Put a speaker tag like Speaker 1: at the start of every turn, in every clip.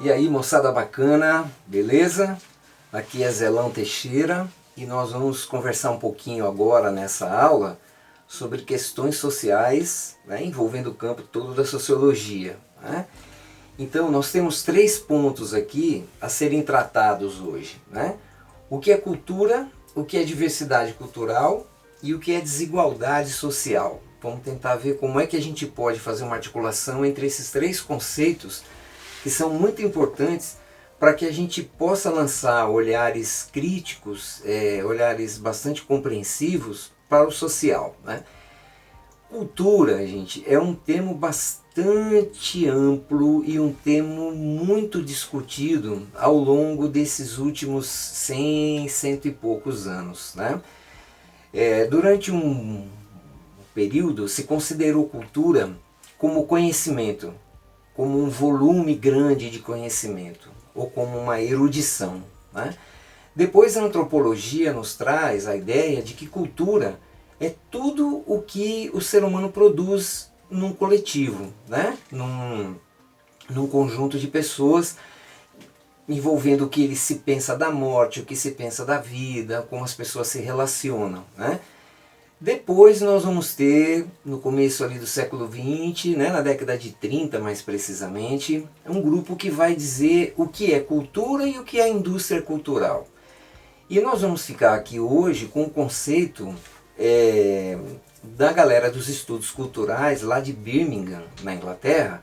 Speaker 1: E aí, moçada bacana, beleza? Aqui é Zelão Teixeira e nós vamos conversar um pouquinho agora nessa aula sobre questões sociais, né, envolvendo o campo todo da sociologia, né? Então, nós temos 3 pontos aqui a serem tratados hoje, né? O que é cultura, o que é diversidade cultural e o que é desigualdade social. Vamos tentar ver como é que a gente pode fazer uma articulação entre esses 3 conceitos que são muito importantes para que a gente possa lançar olhares críticos, olhares bastante compreensivos para o social, né? Cultura, gente, é um termo bastante amplo e um termo muito discutido ao longo desses últimos 100, cento e poucos anos, né? Durante um período se considerou cultura como conhecimento, como um volume grande de conhecimento, ou como uma erudição, né? Depois a antropologia nos traz a ideia de que cultura é tudo o que o ser humano produz num coletivo, né? num conjunto de pessoas, envolvendo o que ele se pensa da morte, o que se pensa da vida, como as pessoas se relacionam, né? Depois nós vamos ter, no começo ali do século XX, né, na década de 30 mais precisamente, um grupo que vai dizer o que é cultura e o que é indústria cultural. E nós vamos ficar aqui hoje com o conceito da galera dos estudos culturais lá de Birmingham, na Inglaterra,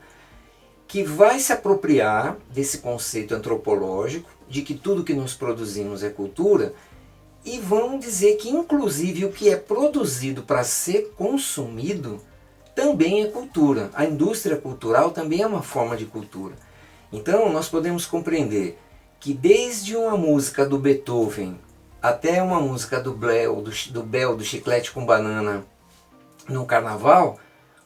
Speaker 1: que vai se apropriar desse conceito antropológico de que tudo que nós produzimos é cultura, e vão dizer que inclusive o que é produzido para ser consumido também é cultura. A indústria cultural também é uma forma de cultura. Então nós podemos compreender que desde uma música do Beethoven até uma música do Bel, do Chiclete com Banana no carnaval,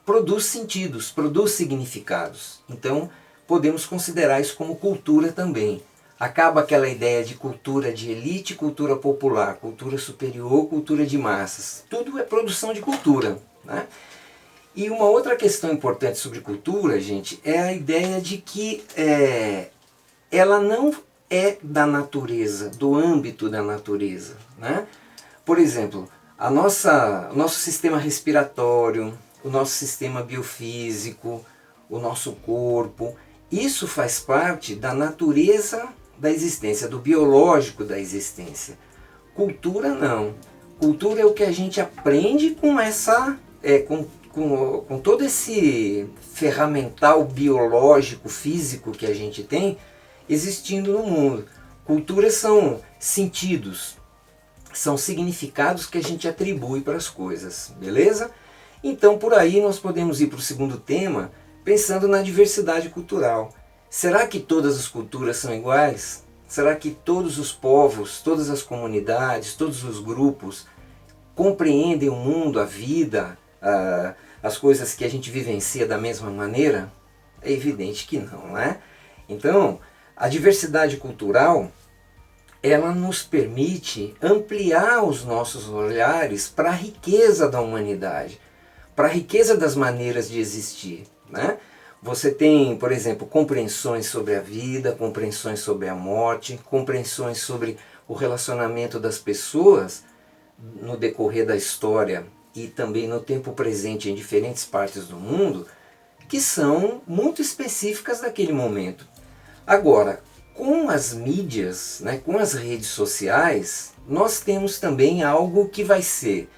Speaker 1: produz sentidos, produz significados. Então podemos considerar isso como cultura também. Acaba aquela ideia de cultura de elite, cultura popular, cultura superior, cultura de massas. Tudo é produção de cultura, né? E uma outra questão importante sobre cultura, gente, é a ideia de que ela não é da natureza, do âmbito da natureza, né? Por exemplo, o nosso sistema respiratório, o nosso sistema biofísico, o nosso corpo, isso faz parte da natureza da existência, do biológico da existência. Cultura não. Cultura é o que a gente aprende com com todo esse ferramental biológico, físico que a gente tem existindo no mundo. Cultura são sentidos, são significados que a gente atribui para as coisas, beleza? Então por aí nós podemos ir para o segundo tema, pensando na diversidade cultural. Será que todas as culturas são iguais? Será que todos os povos, todas as comunidades, todos os grupos compreendem o mundo, a vida, as coisas que a gente vivencia da mesma maneira? É evidente que não, né? Então, a diversidade cultural, ela nos permite ampliar os nossos olhares para a riqueza da humanidade, para a riqueza das maneiras de existir, né? Você tem, por exemplo, compreensões sobre a vida, compreensões sobre a morte, compreensões sobre o relacionamento das pessoas no decorrer da história e também no tempo presente em diferentes partes do mundo, que são muito específicas daquele momento. Agora, com as mídias, né, com as redes sociais, nós temos também algo que vai ser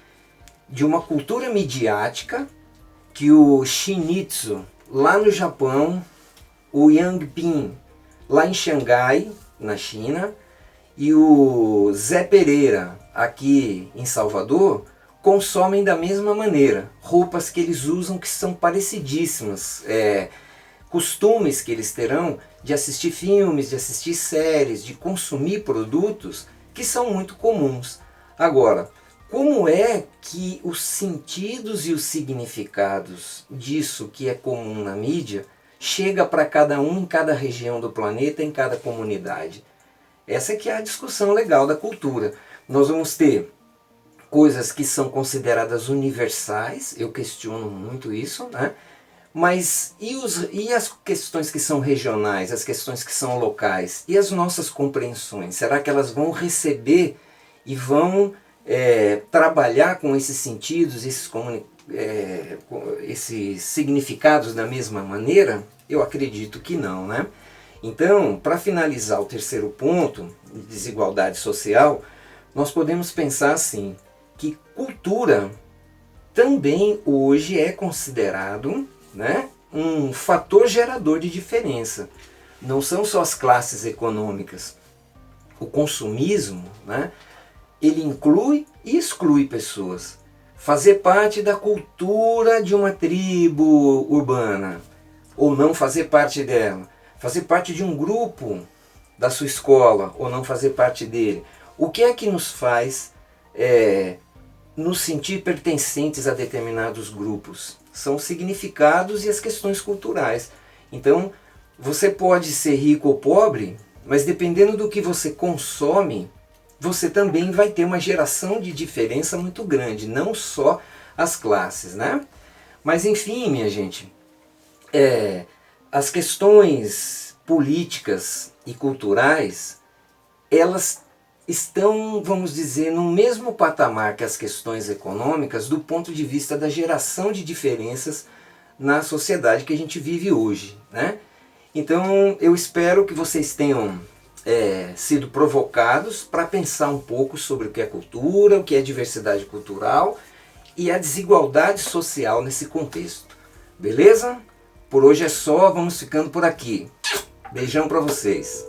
Speaker 1: de uma cultura midiática que o Shinichi lá no Japão, o Yang Ping lá em Xangai, na China, e o Zé Pereira aqui em Salvador consomem da mesma maneira. Roupas que eles usam que são parecidíssimas, costumes que eles terão de assistir filmes, de assistir séries, de consumir produtos que são muito comuns. Agora, como é que os sentidos e os significados disso que é comum na mídia chega para cada um em cada região do planeta, em cada comunidade? Essa que é a discussão legal da cultura. Nós vamos ter coisas que são consideradas universais, eu questiono muito isso, né? Mas e as questões que são regionais, as questões que são locais? E as nossas compreensões? Será que elas vão receber e vão trabalhar com esses sentidos, esses significados da mesma maneira? Eu acredito que não, né? Então, para finalizar o terceiro ponto, de desigualdade social, nós podemos pensar assim, que cultura também hoje é considerado, né, um fator gerador de diferença. Não são só as classes econômicas. O consumismo, né, ele inclui e exclui pessoas. Fazer parte da cultura de uma tribo urbana, ou não fazer parte dela. Fazer parte de um grupo da sua escola, ou não fazer parte dele. O que é que nos faz nos sentir pertencentes a determinados grupos? São os significados e as questões culturais. Então, você pode ser rico ou pobre, mas dependendo do que você consome, você também vai ter uma geração de diferença muito grande, não só as classes, né? Mas enfim, minha gente, as questões políticas e culturais, elas estão, vamos dizer, no mesmo patamar que as questões econômicas do ponto de vista da geração de diferenças na sociedade que a gente vive hoje, né? Então eu espero que vocês tenham sido provocados para pensar um pouco sobre o que é cultura, o que é diversidade cultural e a desigualdade social nesse contexto. Beleza? Por hoje é só, vamos ficando por aqui. Beijão para vocês.